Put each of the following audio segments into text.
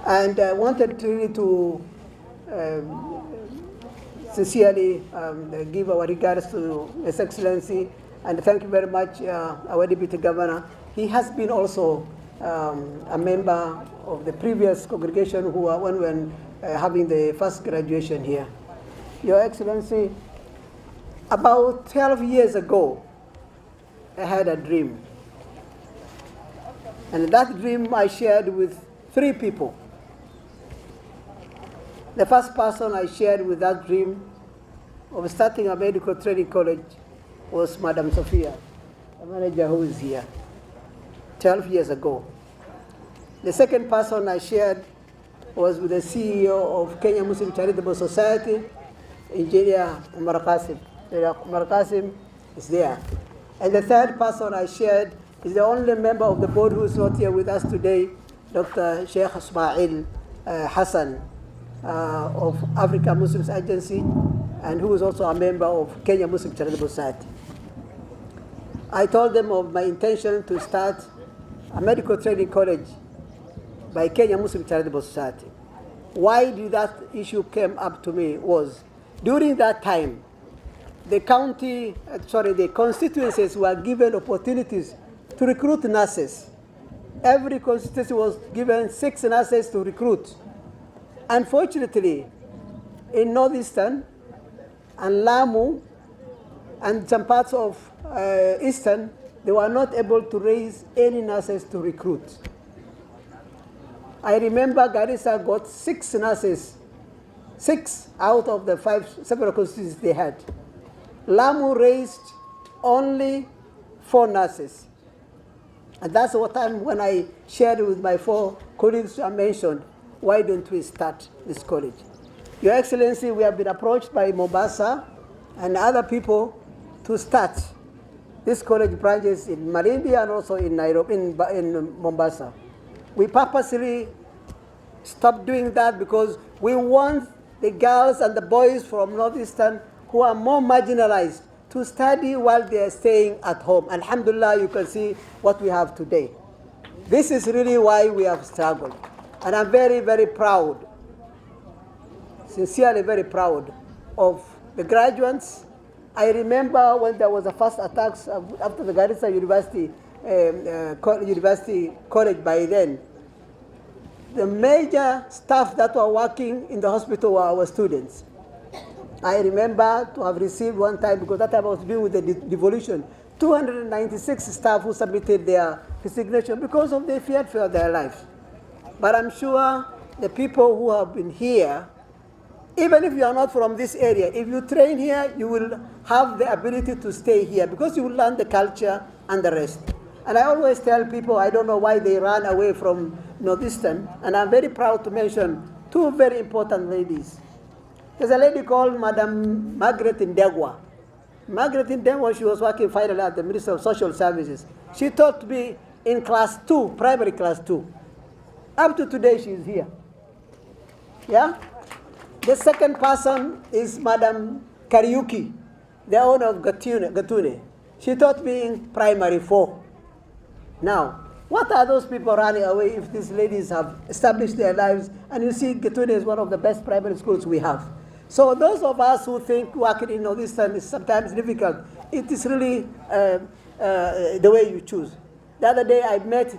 And I wanted to sincerely give our regards to His Excellency, and thank you very much, our Deputy Governor. He has been also a member of the previous congregation who were when having the first graduation here. Your Excellency, about 12 years ago, I had a dream. And that dream I shared with 3 people. The first person I shared with that dream of starting a medical training college was Madam Sophia, the manager who is here, 12 years ago. The second person I shared was with the CEO of Kenya Muslim Charitable Society, Engineer Umar Qasim. Umar Qasim is there. And the third person I shared is the only member of the board who is not here with us today, Dr. Sheikh Ismail Hassan of Africa Muslims Agency, and who is also a member of Kenya Muslim Charitable Society. I told them of my intention to start a medical training college by Kenya Muslim Charitable Society. Why did that issue came up to me was, during that time, the constituencies were given opportunities to recruit nurses. Every constituency was given 6 nurses to recruit. Unfortunately, in Northeastern and Lamu and some parts of Eastern, they were not able to raise any nurses to recruit. I remember Garissa got 6 nurses, 6 out of the 7 constituencies they had. Lamu raised only 4 nurses. And that's what time when I shared with my 4 colleagues I mentioned, why don't we start this college? Your Excellency, we have been approached by Mombasa and other people to start this college branches in Malindi and also in Nairobi, in Mombasa. We purposely stopped doing that because we want the girls and the boys from Northeastern who are more marginalized to study while they are staying at home. Alhamdulillah, you can see what we have today. This is really why we have struggled. And I'm very, very proud, sincerely very proud of the graduates. I remember when there was the first attacks after the Garissa University College by then, the major staff that were working in the hospital were our students. I remember to have received one time, because that time I was dealing with the devolution, 296 staff who submitted their resignation because of they feared for their lives. But I'm sure the people who have been here, even if you are not from this area, if you train here, you will have the ability to stay here because you will learn the culture and the rest. And I always tell people, I don't know why they ran away from Northeastern, and I'm very proud to mention 2 very important ladies. There's a lady called Madam Margaret Ndegwa. Margaret Ndegwa, she was working finally at the Ministry of Social Services. She taught me in class 2, primary class 2. Up to today, she is here. Yeah? The second person is Madam Kariuki, the owner of Gatune. She taught me in primary 4. Now, what are those people running away if these ladies have established their lives? And you see, Gatune is one of the best primary schools we have. So those of us who think working in Northeastern is sometimes difficult, it is really the way you choose. The other day I met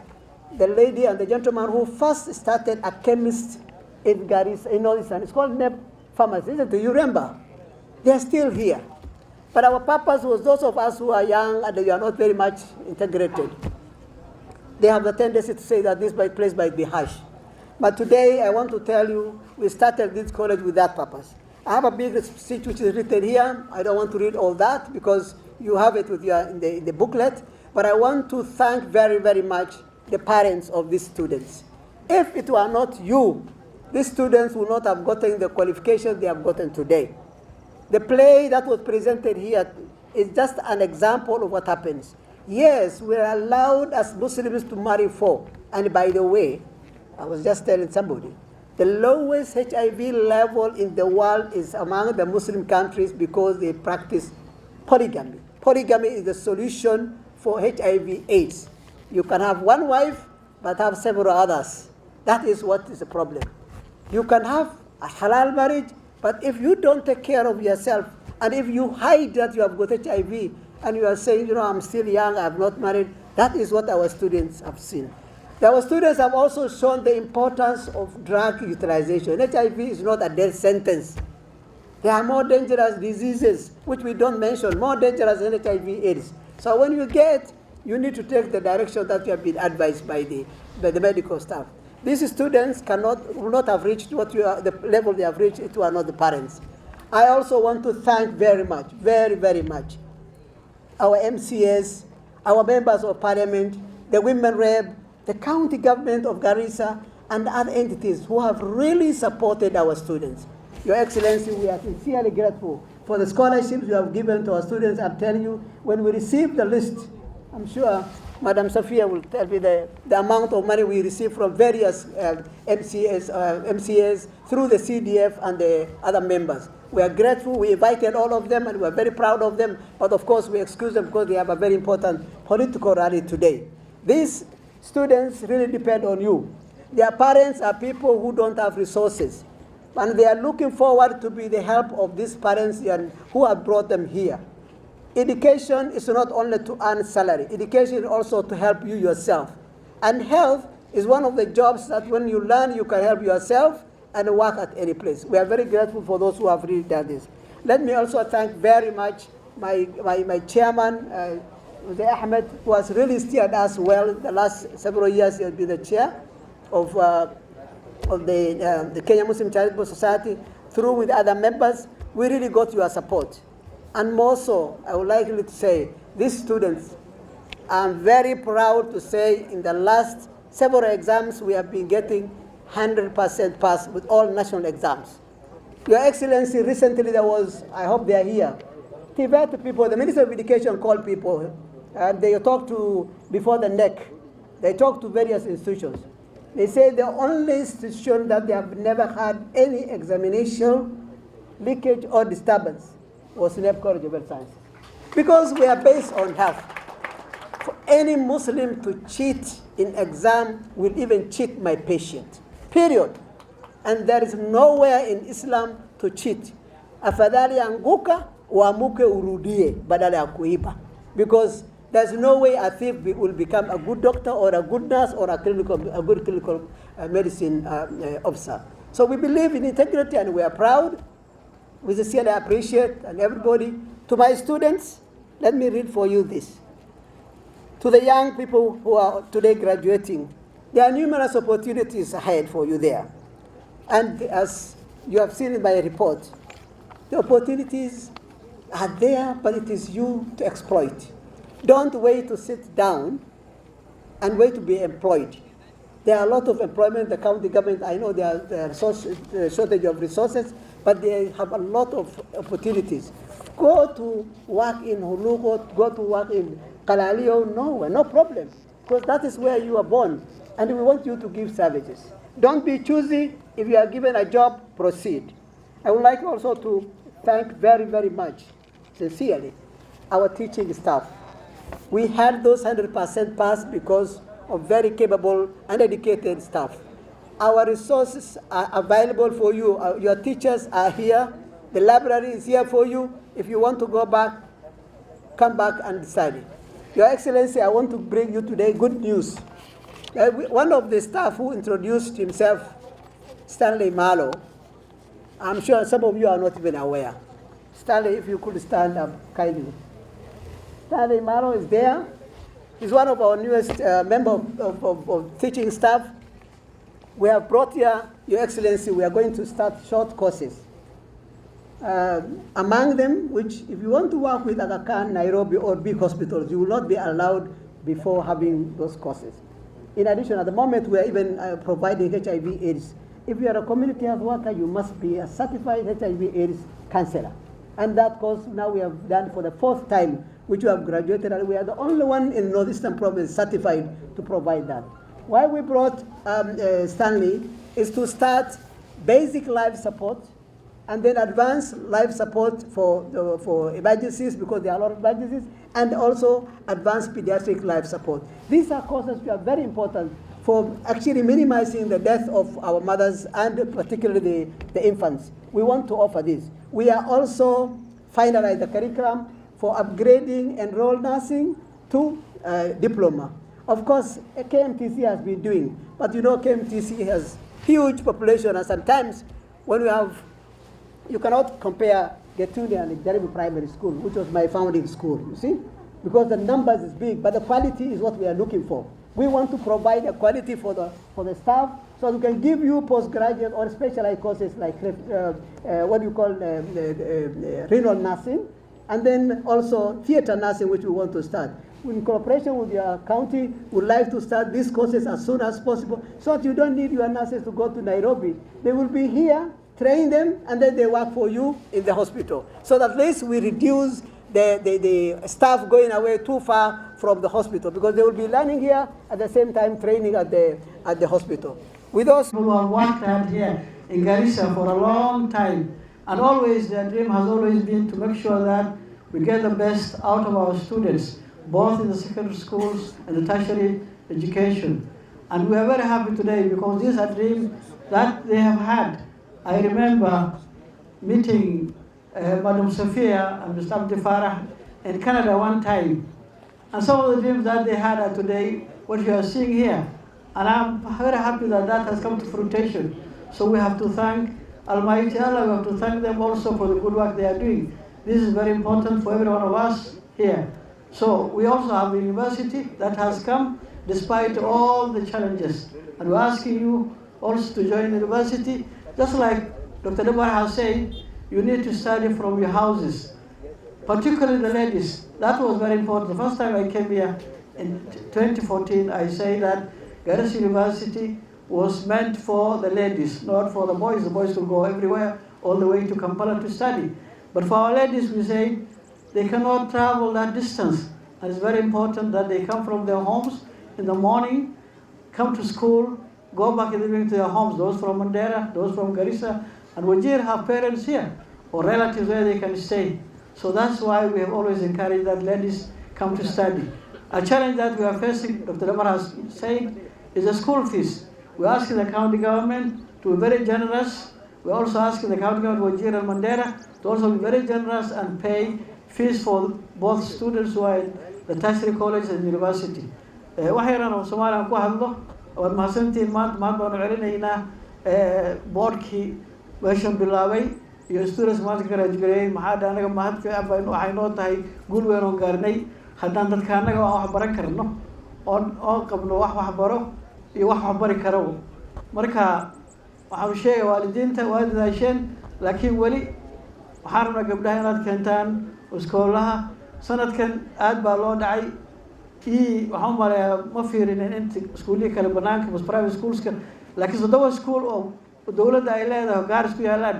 the lady and the gentleman who first started a chemist in Garissa, in Northeastern. It's called Nep Pharmacy, isn't it? You remember? They're still here. But our purpose was those of us who are young and they are not very much integrated. They have the tendency to say that this place might be harsh. But today I want to tell you, we started this college with that purpose. I have a big speech which is written here. I don't want to read all that because you have it with you in the booklet. But I want to thank very, very much the parents of these students. If it were not you, these students would not have gotten the qualifications they have gotten today. The play that was presented here is just an example of what happens. Yes, we are allowed as Muslims to marry 4. And by the way, I was just telling somebody, the lowest HIV level in the world is among the Muslim countries because they practice polygamy. Polygamy is the solution for HIV/AIDS. You can have one wife, but have several others. That is what is the problem. You can have a halal marriage, but if you don't take care of yourself, and if you hide that you have got HIV, and you are saying, I'm still young, I have not married, that is what our students have seen. Our students have also shown the importance of drug utilization. HIV is not a death sentence. There are more dangerous diseases, which we don't mention, more dangerous than HIV/AIDS. So when you need to take the direction that you have been advised by the medical staff. These students will not have reached the level they have reached if you are not the parents. I also want to thank very much, very, very much, our MCAs, our members of parliament, the women rep, the county government of Garissa, and other entities who have really supported our students. Your Excellency, we are sincerely grateful for the scholarships you have given to our students. I'm telling you, when we receive the list, I'm sure Madam Safia will tell me the amount of money we receive from various MCAs through the CDF and the other members. We are grateful. We invited all of them, and we are very proud of them. But of course, we excuse them because they have a very important political rally today. These students really depend on you. Their parents are people who don't have resources, and they are looking forward to be the help of these parents who have brought them here. Education is not only to earn salary. Education is also to help you yourself. And health is one of the jobs that when you learn, you can help yourself and work at any place. We are very grateful for those who have really done this. Let me also thank very much my chairman, Ahmed, who has really steered us well the last several years. He has been the chair of the Kenya Muslim Charitable Society. Through with other members, we really got your support. And more so, I would like to say, these students, I'm very proud to say in the last several exams, we have been getting 100% pass with all national exams. Your Excellency, recently there was, I hope they are here, TVET people, the Minister of Education called people, and they talked to, before the NEC, they talked to various institutions. They say the only institution that they have never had any examination, leakage or disturbance was Nep College of Health Sciences. Because we are based on health. For any Muslim to cheat in exam will even cheat my patient. Period. And there is nowhere in Islam to cheat. Afadhali anguka uamuke urudie badala ya kuiba. Because there's no way a thief will become a good doctor or a good nurse or a good clinical medicine officer. So we believe in integrity and we are proud. We sincerely appreciate, and everybody. To my students, let me read for you this. To the young people who are today graduating, there are numerous opportunities ahead for you there. And as you have seen in my report, the opportunities are there, but it is you to exploit. Don't wait to sit down and wait to be employed. There are a lot of employment. The county government, I know there are shortage of resources, but they have a lot of opportunities. Go to work in Hulugot, go to work in Kalalio, no problem. Because that is where you are born, and we want you to give services. Don't be choosy. If you are given a job, proceed. I would like also to thank very, very much, sincerely, our teaching staff. We had those 100% pass because of very capable and educated staff. Our resources are available for you. Your teachers are here. The library is here for you. If you want to go back, come back and study. Your Excellency, I want to bring you today good news. One of the staff who introduced himself, Stanley Malo, I'm sure some of you are not even aware. Stanley, if you could stand up kindly. Stanley Malo is there. He's one of our newest members of teaching staff. We have brought here, Your Excellency, we are going to start short courses. Among them, which if you want to work with Aga Khan, Nairobi, or big hospitals, you will not be allowed before having those courses. In addition, at the moment, we are even providing HIV/AIDS. If you are a community health worker, you must be a certified HIV/AIDS counselor. And that course now we have done for the 4th time, which we have graduated, and we are the only one in Northeastern Province certified to provide that. Why we brought Stanley is to start basic life support and then advanced life support for emergencies, because there are a lot of emergencies, and also advanced pediatric life support. These are courses which are very important for actually minimizing the death of our mothers and particularly the infants. We want to offer this. We are also finalizing the curriculum for upgrading enrolled nursing to diploma. Of course, KMTC has been doing, but you know KMTC has huge population, and sometimes when we have, you cannot compare Getuni and Jaribu Primary School, which was my founding school, you see? Because the numbers is big, but the quality is what we are looking for. We want to provide a quality for the staff, so we can give you postgraduate or specialized courses like what you call renal nursing, and then also theater nursing, which we want to start. In cooperation with your county, would like to start these courses as soon as possible, so that you don't need your nurses to go to Nairobi. They will be here, train them, and then they work for you in the hospital. So that at least we reduce the staff going away too far from the hospital, because they will be learning here at the same time training at the hospital. With those who have worked out here in Garissa for a long time, and always their dream has always been to make sure that we get the best out of our students, both in the secondary schools and the tertiary education. And we are very happy today because this is a dream that they have had. I remember meeting Madam Sophia and Mr. Abdi Farah in Canada one time. And some of the dreams that they had are today what you are seeing here. And I'm very happy that that has come to fruition. So we have to thank Almighty Allah, we have to thank them also for the good work they are doing. This is very important for every one of us here. So we also have a university that has come despite all the challenges. And we're asking you also to join the university. Just like Dr. Debar has said, you need to study from your houses, particularly the ladies. That was very important. The first time I came here in 2014, I say that Garissa University was meant for the ladies, not for the boys. The boys will go everywhere, all the way to Kampala to study. But for our ladies, we say they cannot travel that distance. And it's very important that they come from their homes in the morning, come to school, go back in the evening to their homes. Those from Mandera, those from Garissa, and Wajir have parents here or relatives where they can stay. So that's why we have always encouraged that ladies come to study. A challenge that we are facing, Dr. Amar has said, is the school fees. We're asking the county government to be very generous. We're also asking the county government of Wajir and Mandera to also be very generous and pay fees for both students who are in the tertiary college and university. waxayna Soomaaliya ku hadlo oo mahadsantiin maanta baan celinaynaa boardkii meeshan bilaabay iyo students maanta graduate maxaa anaga mahadka waxay noo tahay guul weyn oo gaarnay haddaan dadka anaga wax baran karno oo qabno wax baro iyo wax bari karo. Marka waxaan sheegay waalidiinta waa dadaasheen, laakiin wali waxaan rabnaa gabdhaha inaad keentaan iskoolaha. Sanadkan aad baa loo dhacay waxaan maleeyaa ma fiirinin inta iskuulihi kale banaanka mas private schoolska, laakiin 7 school oo dawladda ay leedahay gaar isku yaalaan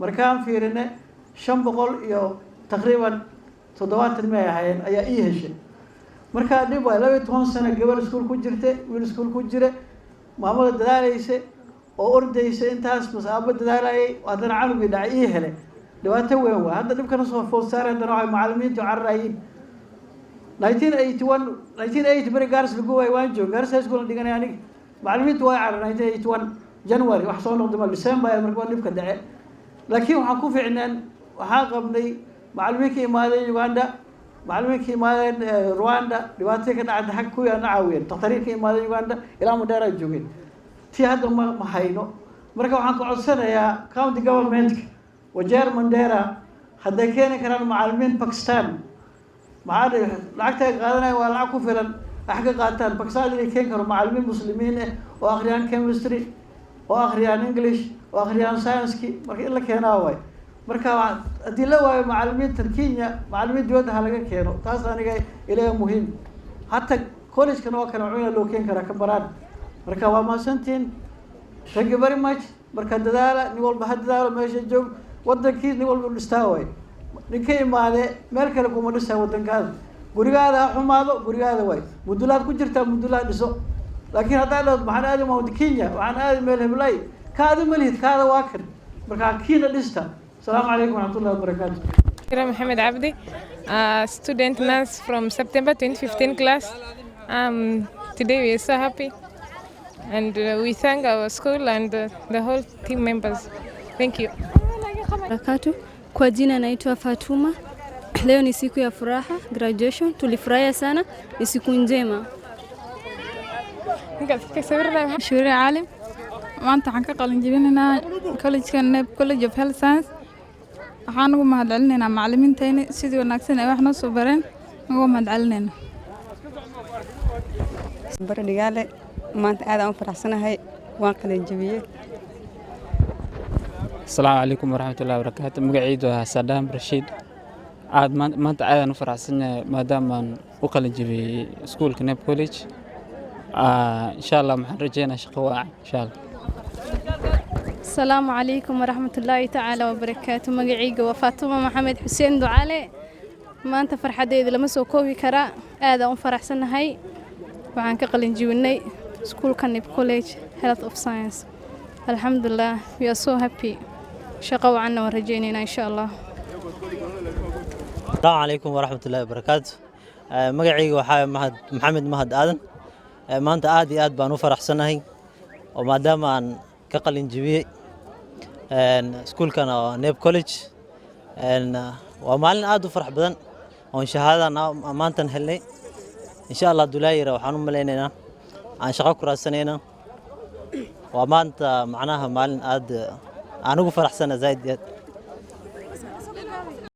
markaan fiirine 500 iyo taqriiban 70 ma ahayn ayaa heshay. Marka dib waa 12 sano gabar iskuul ku jirtay, wiil iskuul ku jira, maamada dadaalaysa oo ordaysa intaas masaabo dadaalayay wadana canugi dhacay helay dhawaato weyn waa hadda dibkana soo fool saaray hadana waxay macallimiintu carraayeen 1980 bari Garissa lagu way waan joog Garissa iskuul dhiganay aniga macallimiintu way carray 1981 January wax soo noqday December markii dibka dhacay. Laakiin waxaan ku fiicnaan waxaan qabnay macallimiinta imaadeen Uganda, macallimiinta imaadeen Rwanda, dhawaato ka dhacday xaq ku yana caawiyeen taqriirka imaadeen Uganda ilaa Mandera joogeen tii hadda ma hayno. Marka waxaan ku codsanayaa county government Wajir Mandera hadday keeni karaan macallimiin Pakistan معاد لعكتها قادنا ولا عكوا فلان أحكي قاتل باكستان اللي كان كانوا معلمين مسلمين وآخريان كيمستري وآخريان إنجليش وآخريان ساينسكي مركي إلا كانوا هواي مركا دي لوا معلمين تركيا معلمين جودها لقى كانوا تاس أنا جاي إلى مهم حتى كولج كانوا عيونا لو كان كنا كبران مركا وما سنتين thank you very much مركا دلالة نقول بحد دلالة ماشي الجو ودكيز نقول بالمستوى ninkay imaade meel kale kuma dhisay wadankaada gurigaada xumaado gurigaada way mudulaad ku jirta mudulaad dhiso laakiin hadaa la maxaan aad ma wadi Kenya waxaan aad meel heblay kaadu malid kaada waa kan marka kiina dhista. Assalamu alaykum wa rahmatullahi wa barakatuh. Badnayd Abid, student nurse from September 2015 class. Today we are so happy and we thank our school and the whole team members. Thank you. Barakatu. Kwa jina naitwa Fatuma. Leo ni siku ya furaha, graduation. Tulifurahia sana, ni siku njema. Shuri Alim. Maanta waxaan ka qalin jabinaynaa College Nep College of Health Science. Waxaan ugu mahadcelinaynaa macallimiinteena sidii wanaagsan ay wax noo soo bareen. Ugu mahadcelinaynaa. Baradhigaale maanta aad aan u faraxsanahay waan qalin jabiyay. Asalaamu calaykum waraxmatullaahi wabarakaatuh. Magacaydu waa Sadaam Rashiid. maanta aad aan u faraxsanahay maadaama aan u qalin jabiyay iskuulka Nep College. Insha Allah waxaan rajeynayaa shaqo wacan insha Allah. Asalaamu calaykum waraxmatullaahi tacaala wabarakaatuh. Magacayga waa Fatuma Maxamed Xuseen Ducaale. Maanta farxadeeda lama soo koobi karaa. Aad aan u faraxsanahay. Waxaan ka qalin jabinay iskuulka Nep College Health of Science. Alhamdulillah, we are so happy. Shaqo wacan waan rajeynaynaa insha Allah. Asalaamu calaykum waraxmatullaahi wabarakaatuh. Magacayga waxaa Maxamed Mahad Aadan. Maanta aad iyo aad baan u faraxsanahay oo maadaama aan ka qalin jabiyay iskuulkan Nep College waa maalin aad u farax badan oo shahaadadan maanta helnay insha Allah dulayira waxaan u maleynaynaa aan shaqo ku raadsanayna waa maanta macnaha maalin aad aan ugu faraxsanahay zaid.